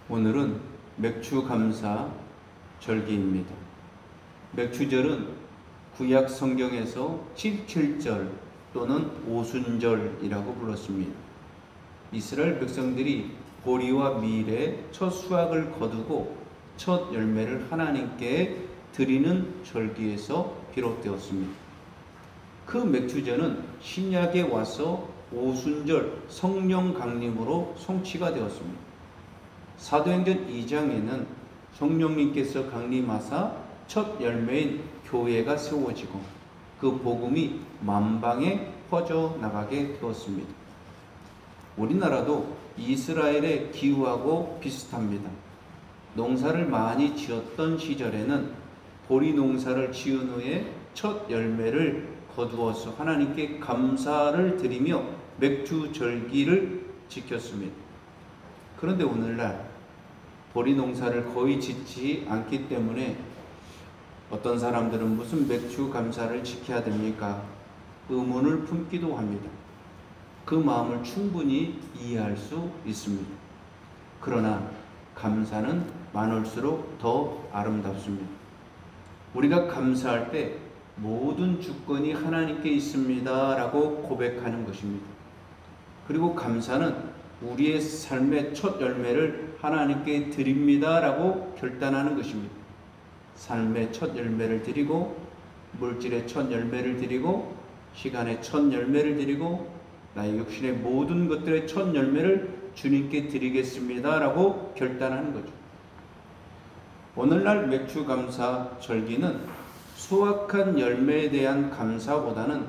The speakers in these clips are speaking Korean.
오늘은 맥추감사 절기입니다. 맥추절은 구약 성경에서 77절 또는 오순절이라고 불렀습니다. 이스라엘 백성들이 보리와 밀의 첫 수확을 거두고 첫 열매를 하나님께 드리는 절기에서 비롯되었습니다. 그 맥추절은 신약에 와서 오순절 성령 강림으로 성취가 되었습니다. 사도행전 2장에는 성령님께서 강림하사 첫 열매인 교회가 세워지고 그 복음이 만방에 퍼져나가게 되었습니다. 우리나라도 이스라엘의 기후하고 비슷합니다. 농사를 많이 지었던 시절에는 보리 농사를 지은 후에 첫 열매를 거두어서 하나님께 감사를 드리며 맥추절기를 지켰습니다. 그런데 오늘날 보리 농사를 거의 짓지 않기 때문에 어떤 사람들은 무슨 맥추 감사를 지켜야 됩니까? 의문을 품기도 합니다. 그 마음을 충분히 이해할 수 있습니다. 그러나 감사는 많을수록 더 아름답습니다. 우리가 감사할 때 모든 주권이 하나님께 있습니다 라고 고백하는 것입니다. 그리고 감사는 우리의 삶의 첫 열매를 하나님께 드립니다 라고 결단하는 것입니다. 삶의 첫 열매를 드리고 물질의 첫 열매를 드리고 시간의 첫 열매를 드리고 나의 육신의 모든 것들의 첫 열매를 주님께 드리겠습니다 라고 결단하는 거죠. 오늘날 맥추감사 절기는 수확한 열매에 대한 감사보다는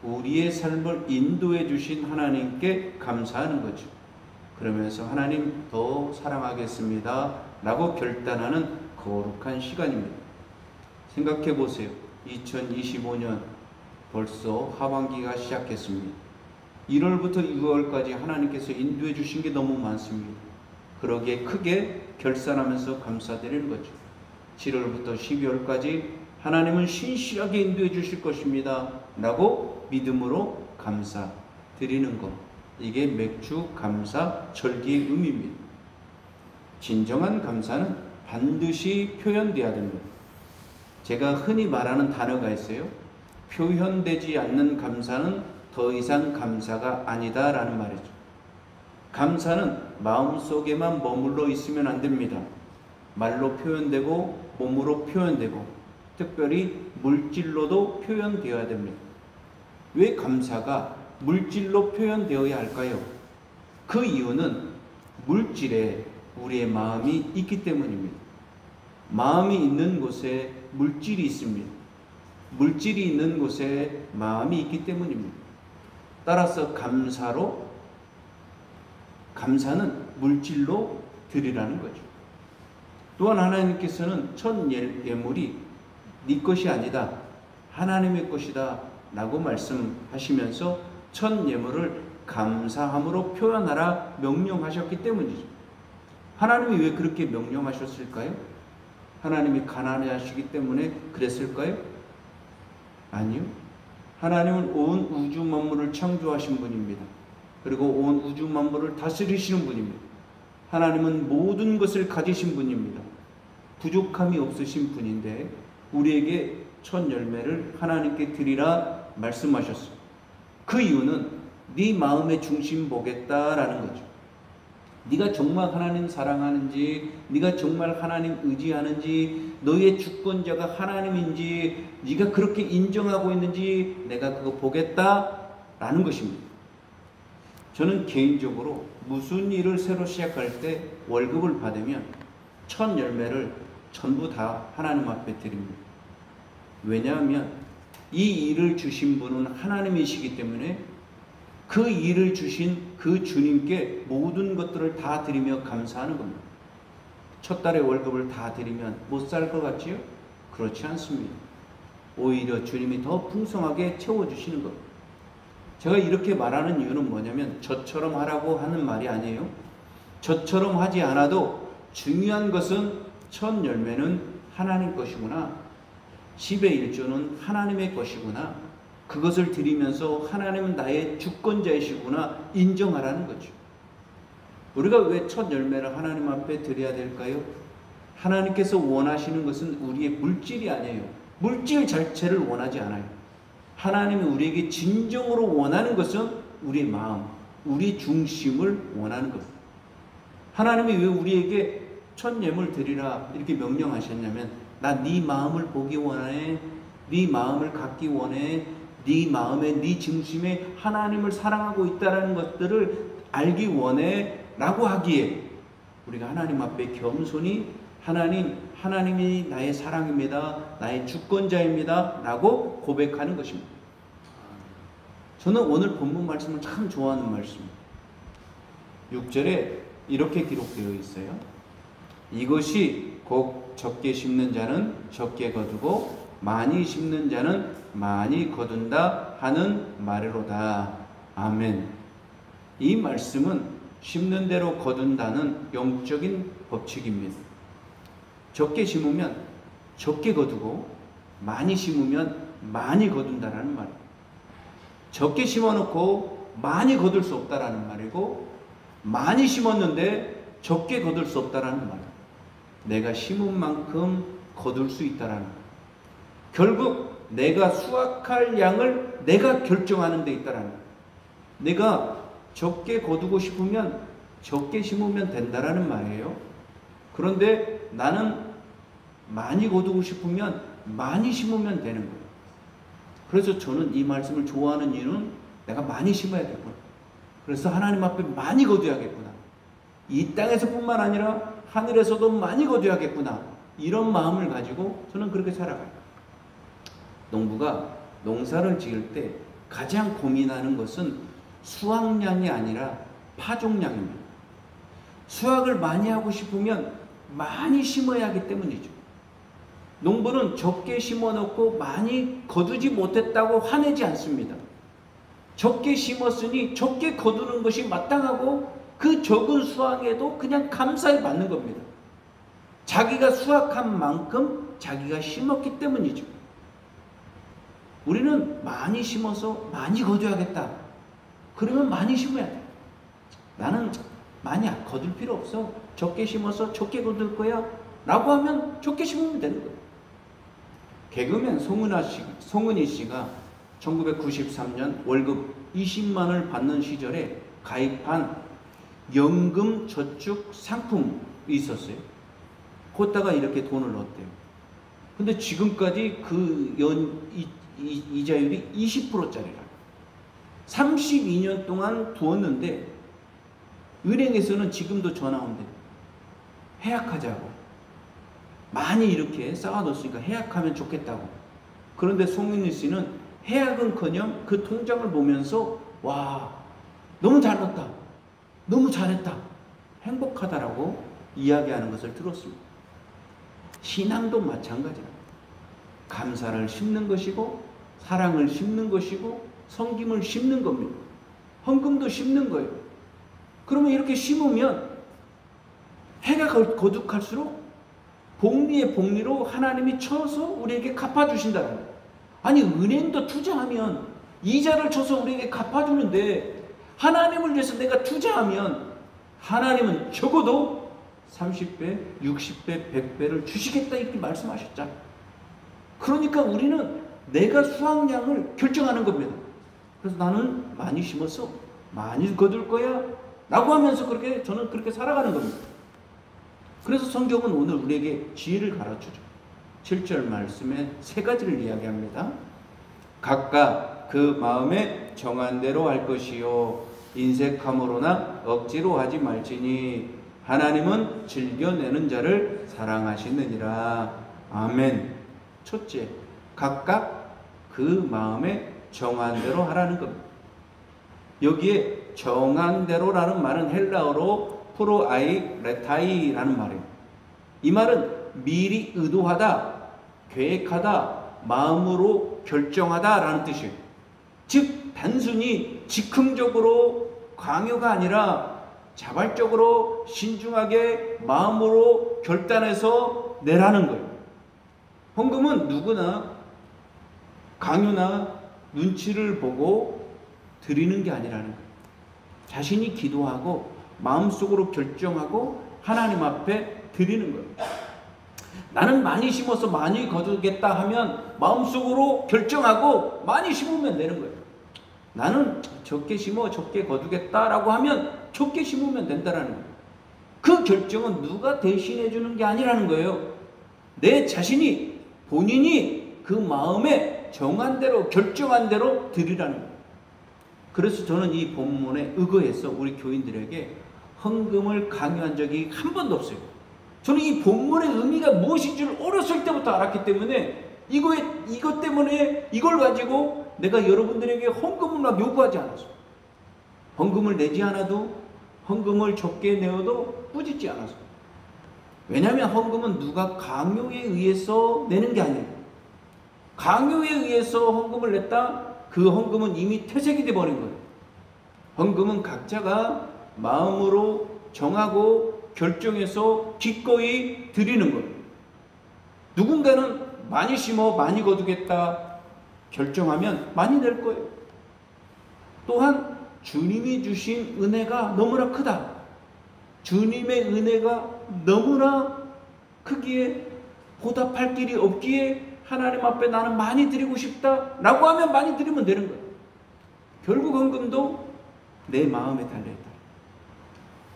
우리의 삶을 인도해 주신 하나님께 감사하는 거죠. 그러면서 하나님 더 사랑하겠습니다 라고 결단하는 거룩한 시간입니다. 생각해 보세요. 2025년 벌써 하반기가 시작했습니다. 1월부터 6월까지 하나님께서 인도해 주신 게 너무 많습니다. 그러기에 크게 결산하면서 감사드리는 거죠. 7월부터 12월까지 하나님은 신실하게 인도해 주실 것입니다 라고 믿음으로 감사드리는 것, 이게 맥추감사 절기의 의미입니다. 진정한 감사는 반드시 표현돼야 됩니다. 제가 흔히 말하는 단어가 있어요. 표현되지 않는 감사는 더 이상 감사가 아니다 라는 말이죠. 감사는 마음속에만 머물러 있으면 안 됩니다. 말로 표현되고 몸으로 표현되고 특별히 물질로도 표현되어야 됩니다. 왜 감사가 물질로 표현되어야 할까요? 그 이유는 물질에 우리의 마음이 있기 때문입니다. 마음이 있는 곳에 물질이 있습니다. 물질이 있는 곳에 마음이 있기 때문입니다. 따라서 감사는 물질로 드리라는 거죠. 또한 하나님께서는 첫 예물이 네 것이 아니다, 하나님의 것이다 라고 말씀하시면서 첫 예물을 감사함으로 표현하라 명령하셨기 때문이죠. 하나님이 왜 그렇게 명령하셨을까요? 하나님이 가난하시기 때문에 그랬을까요? 아니요. 하나님은 온 우주 만물을 창조하신 분입니다. 그리고 온 우주 만물을 다스리시는 분입니다. 하나님은 모든 것을 가지신 분입니다. 부족함이 없으신 분인데 우리에게 첫 열매를 하나님께 드리라 말씀하셨어요. 그 이유는 네 마음의 중심 보겠다라는 거죠. 네가 정말 하나님 사랑하는지, 네가 정말 하나님 의지하는지, 너의 주권자가 하나님인지 네가 그렇게 인정하고 있는지 내가 그거 보겠다라는 것입니다. 저는 개인적으로 무슨 일을 새로 시작할 때 월급을 받으면 첫 열매를 전부 다 하나님 앞에 드립니다. 왜냐하면 이 일을 주신 분은 하나님이시기 때문에 그 일을 주신 그 주님께 모든 것들을 다 드리며 감사하는 겁니다. 첫 달에 월급을 다 드리면 못 살 것 같지요? 그렇지 않습니다. 오히려 주님이 더 풍성하게 채워주시는 겁니다. 제가 이렇게 말하는 이유는 뭐냐면 저처럼 하라고 하는 말이 아니에요. 저처럼 하지 않아도 중요한 것은 첫 열매는 하나님 것이구나, 10의 1조는 하나님의 것이구나, 그것을 드리면서 하나님은 나의 주권자이시구나 인정하라는 거죠. 우리가 왜 첫 열매를 하나님 앞에 드려야 될까요? 하나님께서 원하시는 것은 우리의 물질이 아니에요. 물질 자체를 원하지 않아요. 하나님이 우리에게 진정으로 원하는 것은 우리의 마음, 우리 중심을 원하는 것. 하나님이 왜 우리에게 첫 예물 드리라 이렇게 명령하셨냐면, 나 네 마음을 보기 원해, 네 마음을 갖기 원해, 네 마음에, 네 중심에 하나님을 사랑하고 있다는 것들을 알기 원해 라고 하기에 우리가 하나님 앞에 겸손히 하나님이 나의 사랑입니다, 나의 주권자입니다 라고 고백하는 것입니다. 저는 오늘 본문 말씀을 참 좋아하는 말씀입니다. 6절에 이렇게 기록되어 있어요. 이것이 곧 적게 심는 자는 적게 거두고 많이 심는 자는 많이 거둔다 하는 말이로다. 아멘. 이 말씀은 심는 대로 거둔다는 영적인 법칙입니다. 적게 심으면 적게 거두고 많이 심으면 많이 거둔다라는 말이에요. 적게 심어놓고 많이 거둘 수 없다라는 말이고, 많이 심었는데 적게 거둘 수 없다라는 말이에요. 내가 심은 만큼 거둘 수 있다라는 거예요. 결국 내가 수확할 양을 내가 결정하는 데 있다라는 거예요. 내가 적게 거두고 싶으면 적게 심으면 된다라는 말이에요. 그런데 나는 많이 거두고 싶으면 많이 심으면 되는 거예요. 그래서 저는 이 말씀을 좋아하는 이유는 내가 많이 심어야겠구나. 그래서 하나님 앞에 많이 거둬야겠구나. 이 땅에서뿐만 아니라 하늘에서도 많이 거둬야겠구나. 이런 마음을 가지고 저는 그렇게 살아가요. 농부가 농사를 지을 때 가장 고민하는 것은 수확량이 아니라 파종량입니다. 수확을 많이 하고 싶으면 많이 심어야 하기 때문이죠. 농부는 적게 심어놓고 많이 거두지 못했다고 화내지 않습니다. 적게 심었으니 적게 거두는 것이 마땅하고 그 적은 수확에도 그냥 감사히 받는 겁니다. 자기가 수확한 만큼 자기가 심었기 때문이죠. 우리는 많이 심어서 많이 거둬야겠다. 그러면 많이 심어야 돼. 나는 많이 거둘 필요 없어. 적게 심어서 적게 거둘 거야 라고 하면 적게 심으면 되는 거예요. 개그맨 송은이 씨가 1993년 월급 20만을 받는 시절에 가입한 연금 저축 상품이 있었어요. 거기다가 이렇게 돈을 넣었대요. 근데 지금까지 그 이자율이 20%짜리라. 32년 동안 두었는데 은행에서는 지금도 전화 온대. 해약하자고. 많이 이렇게 쌓아뒀으니까 해약하면 좋겠다고. 그런데 송민희 씨는 해약은커녕 그 통장을 보면서 와, 너무 잘 넣었다, 너무 잘했다, 행복하다라고 이야기하는 것을 들었습니다. 신앙도 마찬가지입니다. 감사를 심는 것이고 사랑을 심는 것이고 섬김을 심는 겁니다. 헌금도 심는 거예요. 그러면 이렇게 심으면 해가 거듭할수록 복리의 복리로 하나님이 쳐서 우리에게 갚아주신다는 거예요. 아니, 은행도 투자하면 이자를 쳐서 우리에게 갚아주는데 하나님을 위해서 내가 투자하면 하나님은 적어도 30배, 60배, 100배를 주시겠다 이렇게 말씀하셨잖아요. 그러니까 우리는 내가 수확량을 결정하는 겁니다. 그래서 나는 많이 심어서 많이 거둘 거야 라고 하면서 저는 그렇게 살아가는 겁니다. 그래서 성경은 오늘 우리에게 지혜를 가르쳐줘. 7절 말씀에 세 가지를 이야기합니다. 각각 그 마음에 정한 대로 할 것이요 인색함으로나 억지로 하지 말지니 하나님은 즐겨내는 자를 사랑하시느니라. 아멘. 첫째, 각각 그 마음에 정한 대로 하라는 겁니다. 여기에 정한 대로라는 말은 헬라어로 프로아이 레타이라는 말이에요. 이 말은 미리 의도하다, 계획하다, 마음으로 결정하다 라는 뜻이에요. 즉 단순히 즉흥적으로 강요가 아니라 자발적으로 신중하게 마음으로 결단해서 내라는 거예요. 헌금은 누구나 강요나 눈치를 보고 드리는 게 아니라는 거예요. 자신이 기도하고 마음속으로 결정하고 하나님 앞에 드리는 거예요. 나는 많이 심어서 많이 거두겠다 하면 마음속으로 결정하고 많이 심으면 되는 거예요. 나는 적게 심어 적게 거두겠다라고 하면 적게 심으면 된다라는 거예요. 그 결정은 누가 대신해 주는 게 아니라는 거예요. 내 자신이 본인이 그 마음에 정한 대로 결정한 대로 드리라는 거예요. 그래서 저는 이 본문에 의거해서 우리 교인들에게 헌금을 강요한 적이 한 번도 없어요. 저는 이 본문의 의미가 무엇인지를 어렸을 때부터 알았기 때문에 이것 때문에 이걸 가지고 내가 여러분들에게 헌금을 막 요구하지 않았어요. 헌금을 내지 않아도, 헌금을 적게 내어도 꾸짖지 않았어요. 왜냐하면 헌금은 누가 강요에 의해서 내는 게 아니에요. 강요에 의해서 헌금을 냈다? 그 헌금은 이미 퇴색이 되어버린 거예요. 헌금은 각자가 마음으로 정하고 결정해서 기꺼이 드리는 거예요. 누군가는 많이 심어 많이 거두겠다 결정하면 많이 낼 거예요. 또한 주님이 주신 은혜가 너무나 크다. 주님의 은혜가 너무나 크기에 보답할 길이 없기에 하나님 앞에 나는 많이 드리고 싶다라고 하면 많이 드리면 되는 거예요. 결국 헌금도 내 마음에 달려있다.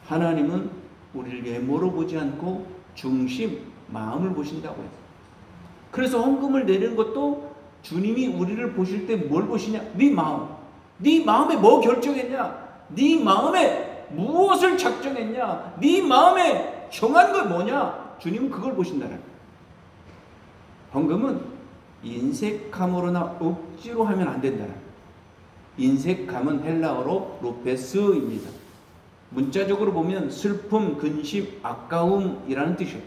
하나님은 우리를 외모로 보지 않고 중심, 마음을 보신다고 해요. 그래서 헌금을 내는 것도 주님이 우리를 보실 때 뭘 보시냐? 네 마음. 네 마음에 뭐 결정했냐? 네 마음에 무엇을 작정했냐? 네 마음에 정한 거 뭐냐? 주님은 그걸 보신다는 거예요. 헌금은 인색함으로나 억지로 하면 안 된다는 거예요. 인색함은 헬라어로 로페스입니다. 문자적으로 보면 슬픔, 근심, 아까움이라는 뜻이에요.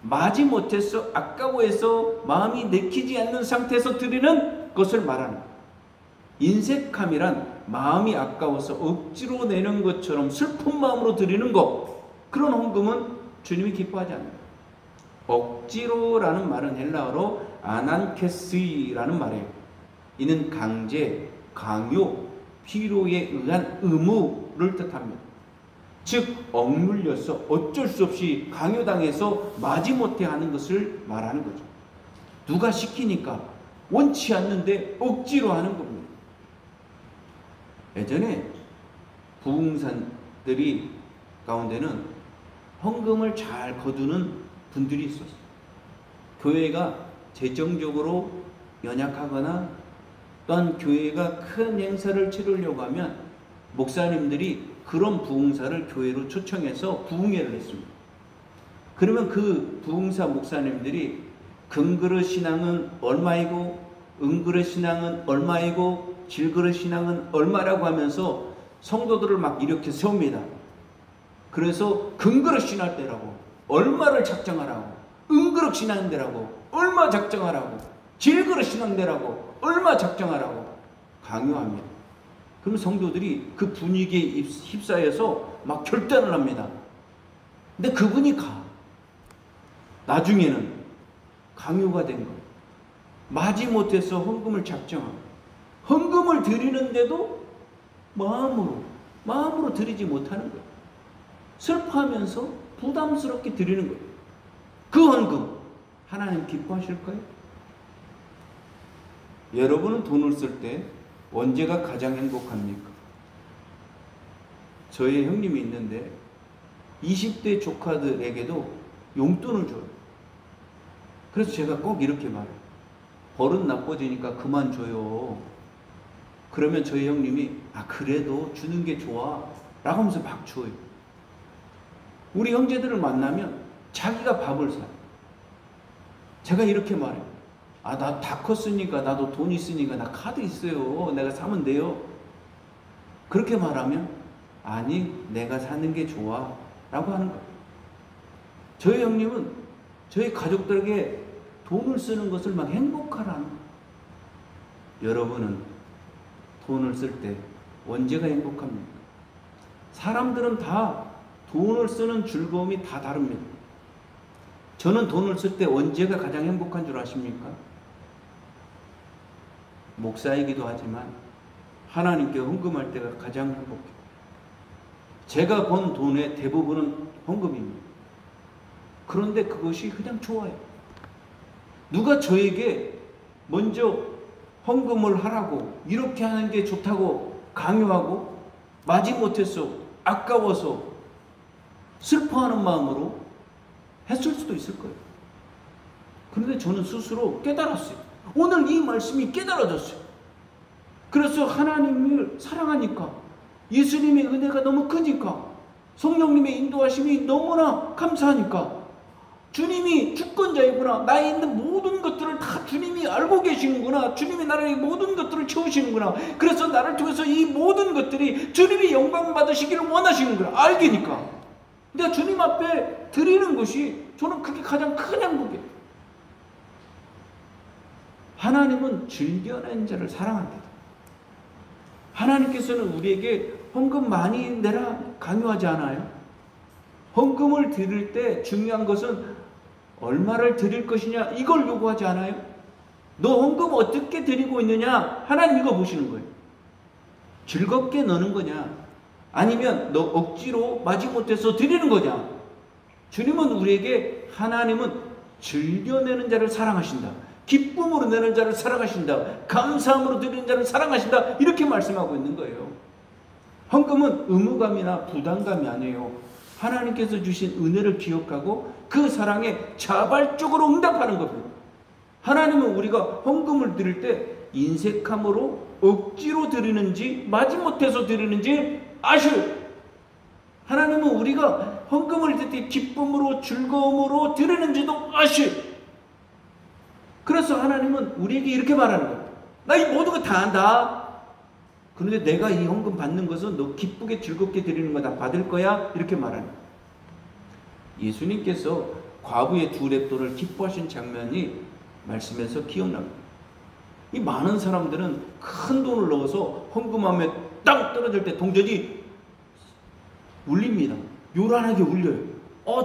마지못해서 아까워해서 마음이 내키지 않는 상태에서 드리는 것을 말하는 거예요. 인색함이란 마음이 아까워서 억지로 내는 것처럼 슬픈 마음으로 드리는 것, 그런 헌금은 주님이 기뻐하지 않는다. 억지로라는 말은 헬라어로 아난케스이라는 말이에요. 이는 강제, 강요, 필요에 의한 의무를 뜻합니다. 즉 억눌려서 어쩔 수 없이 강요당해서 마지못해 하는 것을 말하는 거죠. 누가 시키니까 원치 않는데 억지로 하는 겁니다. 예전에 부흥사들이 가운데는 헌금을 잘 거두는 분들이 있었어요. 교회가 재정적으로 연약하거나 또한 교회가 큰 행사를 치르려고 하면 목사님들이 그런 부흥사를 교회로 초청해서 부흥회를 했습니다. 그러면 그 부흥사 목사님들이 금그릇 신앙은 얼마이고 은그릇 신앙은 얼마이고 질그릇 신앙은 얼마라고 하면서 성도들을 막 이렇게 세웁니다. 그래서 금그릇 신앙대라고 얼마를 작정하라고, 은그릇 신앙대라고 얼마 작정하라고, 질그릇 신앙대라고 얼마 작정하라고 강요합니다. 그럼 성도들이 그 분위기에 휩싸여서 막 결단을 합니다. 근데 그분이 나중에는 강요가 된 거예요. 마지못해서 헌금을 작정하고 헌금을 드리는데도 마음으로 드리지 못하는 거예요. 슬퍼하면서 부담스럽게 드리는 거예요. 그 헌금 하나님 기뻐하실까요? 여러분은 돈을 쓸 때 언제가 가장 행복합니까? 저희 형님이 있는데 20대 조카들에게도 용돈을 줘요. 그래서 제가 꼭 이렇게 말해요. 버릇 나빠지니까 그만 줘요. 그러면 저희 형님이 그래도 주는 게 좋아 라고 하면서 막 줘요. 우리 형제들을 만나면 자기가 밥을 사요. 제가 이렇게 말해요. 나 다 컸으니까, 나도 돈 있으니까, 나 카드 있어요. 내가 사면 돼요. 그렇게 말하면, 아니, 내가 사는 게 좋아. 라고 하는 거예요. 저희 형님은 저희 가족들에게 돈을 쓰는 것을 막 행복하라는 거예요. 여러분은 돈을 쓸 때 언제가 행복합니까? 사람들은 다 돈을 쓰는 즐거움이 다 다릅니다. 저는 돈을 쓸 때 언제가 가장 행복한 줄 아십니까? 목사이기도 하지만 하나님께 헌금할 때가 가장 행복해요. 제가 번 돈의 대부분은 헌금입니다. 그런데 그것이 그냥 좋아요. 누가 저에게 먼저 헌금을 하라고, 이렇게 하는 게 좋다고 강요하고 마지못해서 아까워서 슬퍼하는 마음으로 했을 수도 있을 거예요. 그런데 저는 스스로 깨달았어요. 오늘 이 말씀이 깨달아졌어요. 그래서 하나님을 사랑하니까, 예수님의 은혜가 너무 크니까, 성령님의 인도하심이 너무나 감사하니까, 주님이 주권자이구나, 나에 있는 모든 것들을 다 주님이 알고 계시는구나, 주님이 나를 모든 것들을 채우시는구나, 그래서 나를 통해서 이 모든 것들이 주님이 영광 받으시기를 원하시는구나 알게니까 내가 주님 앞에 드리는 것이, 저는 그게 가장 큰 행복이에요. 하나님은 즐겨낸 자를 사랑한다. 하나님께서는 우리에게 헌금 많이 내라 강요하지 않아요. 헌금을 드릴 때 중요한 것은 얼마를 드릴 것이냐, 이걸 요구하지 않아요. 너 헌금 어떻게 드리고 있느냐, 하나님 이거 보시는 거예요. 즐겁게 넣는 거냐, 아니면 너 억지로 마지못해서 드리는 거냐. 주님은 우리에게, 하나님은 즐겨내는 자를 사랑하신다, 기쁨으로 내는 자를 사랑하신다, 감사함으로 드리는 자를 사랑하신다, 이렇게 말씀하고 있는 거예요. 헌금은 의무감이나 부담감이 아니에요. 하나님께서 주신 은혜를 기억하고 그 사랑에 자발적으로 응답하는 겁니다. 하나님은 우리가 헌금을 드릴 때 인색함으로 억지로 드리는지 마지못해서 드리는지 아셔요. 하나님은 우리가 헌금을 드릴 때 기쁨으로 즐거움으로 드리는지도 아셔요. 그래서 하나님은 우리에게 이렇게 말하는 거예요. 나 이 모든 거 다 안다. 그런데 내가 이 헌금 받는 것은 너 기쁘게 즐겁게 드리는 거 다 받을 거야, 이렇게 말하는 거예요. 예수님께서 과부의 2렙돈을 기뻐하신 장면이 말씀에서 기억납니다. 이 많은 사람들은 큰 돈을 넣어서 헌금하면 땅 떨어질 때 동전이 울립니다. 요란하게 울려요.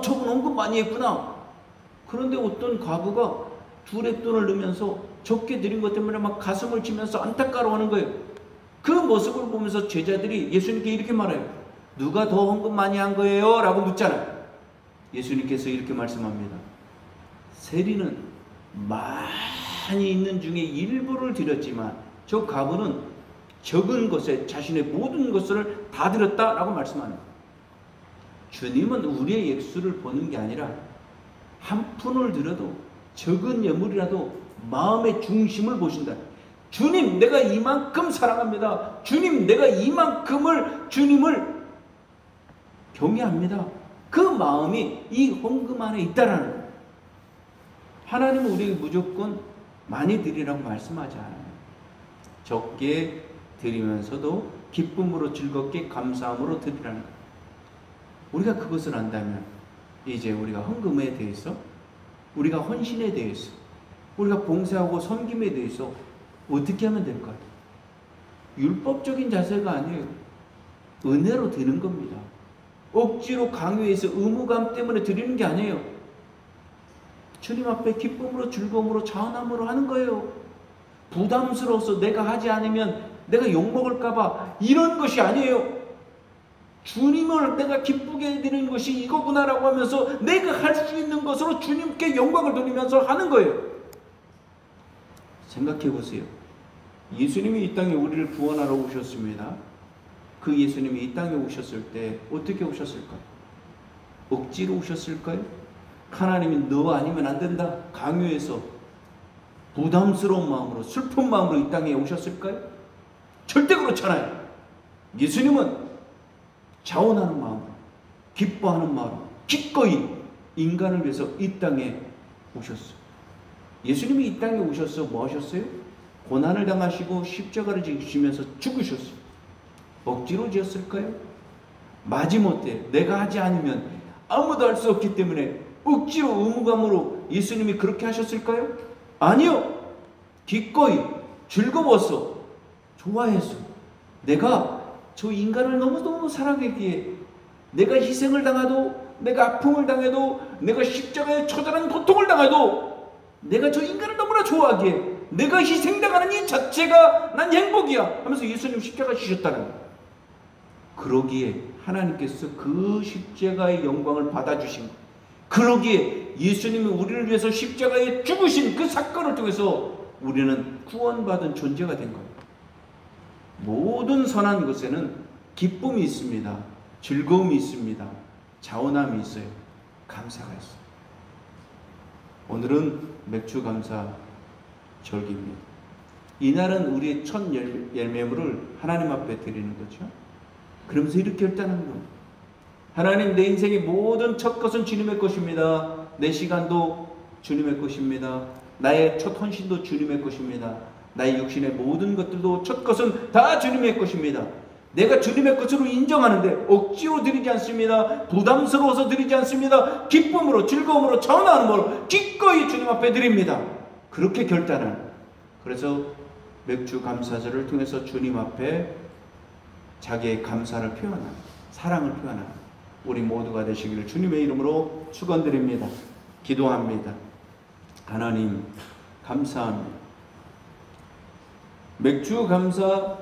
저분 헌금 많이 했구나. 그런데 어떤 과부가 2렙돈을 넣으면서 적게 드린 것 때문에 막 가슴을 치면서 안타까워하는 거예요. 그 모습을 보면서 제자들이 예수님께 이렇게 말해요. 누가 더 헌금 많이 한 거예요? 라고 묻잖아요. 예수님께서 이렇게 말씀합니다. 세리는 많이 있는 중에 일부를 드렸지만 저 과부는 적은 것에 자신의 모든 것을 다 드렸다라고 말씀합니다. 주님은 우리의 액수를 보는 게 아니라 한 푼을 들어도 적은 예물이라도 마음의 중심을 보신다. 주님, 내가 이만큼 사랑합니다. 주님, 내가 이만큼을 주님을 경외합니다. 그 마음이 이 헌금 안에 있다라는 거예요. 하나님은 우리에게 무조건 많이 드리라고 말씀하지 않아요. 적게 드리면서도 기쁨으로 즐겁게 감사함으로 드리라는 거예요. 우리가 그것을 안다면 이제 우리가 헌금에 대해서, 우리가 헌신에 대해서, 우리가 봉사하고 섬김에 대해서 어떻게 하면 될까요? 율법적인 자세가 아니에요. 은혜로 드리는 겁니다. 억지로 강요해서 의무감 때문에 드리는 게 아니에요. 주님 앞에 기쁨으로 즐거움으로 자원함으로 하는 거예요. 부담스러워서 내가 하지 않으면 내가 욕먹을까봐 이런 것이 아니에요. 주님을 내가 기쁘게 드리는 것이 이거구나라고 하면서 내가 할 수 있는 것으로 주님께 영광을 돌리면서 하는 거예요. 생각해 보세요. 예수님이 이 땅에 우리를 구원하러 오셨습니다. 그 예수님이 이 땅에 오셨을 때 어떻게 오셨을까요? 억지로 오셨을까요? 하나님이 너 아니면 안 된다 강요해서 부담스러운 마음으로, 슬픈 마음으로 이 땅에 오셨을까요? 절대 그렇잖아요. 예수님은 자원하는 마음, 기뻐하는 마음, 기꺼이 인간을 위해서 이 땅에 오셨어요. 예수님이 이 땅에 오셔서 뭐 하셨어요? 고난을 당하시고 십자가를 지시면서 죽으셨어요. 억지로 지었을까요? 마지못해 내가 하지 않으면 아무도 할 수 없기 때문에 억지로 의무감으로 예수님이 그렇게 하셨을까요? 아니요. 기꺼이 즐거워서, 좋아해서, 내가 저 인간을 너무너무 사랑했기에 내가 희생을 당해도, 내가 아픔을 당해도, 내가 십자가에 처절한 고통을 당해도 내가 저 인간을 너무나 좋아하기에 내가 희생당하는 이 자체가 난 행복이야 하면서 예수님 십자가 지셨다는 거예요. 그러기에 하나님께서 그 십자가의 영광을 받아주신 거예요. 그러기에 예수님이 우리를 위해서 십자가에 죽으신 그 사건을 통해서 우리는 구원받은 존재가 된 거예요. 모든 선한 것에는 기쁨이 있습니다. 즐거움이 있습니다. 자원함이 있어요. 감사가 있어요. 오늘은 맥주 감사 절기입니다. 이날은 우리의 첫 열매물을 하나님 앞에 드리는 거죠. 그러면서 이렇게 결단하는 겁니다. 하나님, 내 인생의 모든 첫 것은 주님의 것입니다. 내 시간도 주님의 것입니다. 나의 첫 헌신도 주님의 것입니다. 나의 육신의 모든 것들도 첫 것은 다 주님의 것입니다. 내가 주님의 것으로 인정하는데 억지로 드리지 않습니다. 부담스러워서 드리지 않습니다. 기쁨으로, 즐거움으로, 자원함으로 기꺼이 주님 앞에 드립니다. 그렇게 결단하는. 그래서 맥주 감사절을 통해서 주님 앞에 자기의 감사를 표현하는, 사랑을 표현하는 우리 모두가 되시기를 주님의 이름으로 축원드립니다. 기도합니다. 하나님 감사합니다. 맥주 감사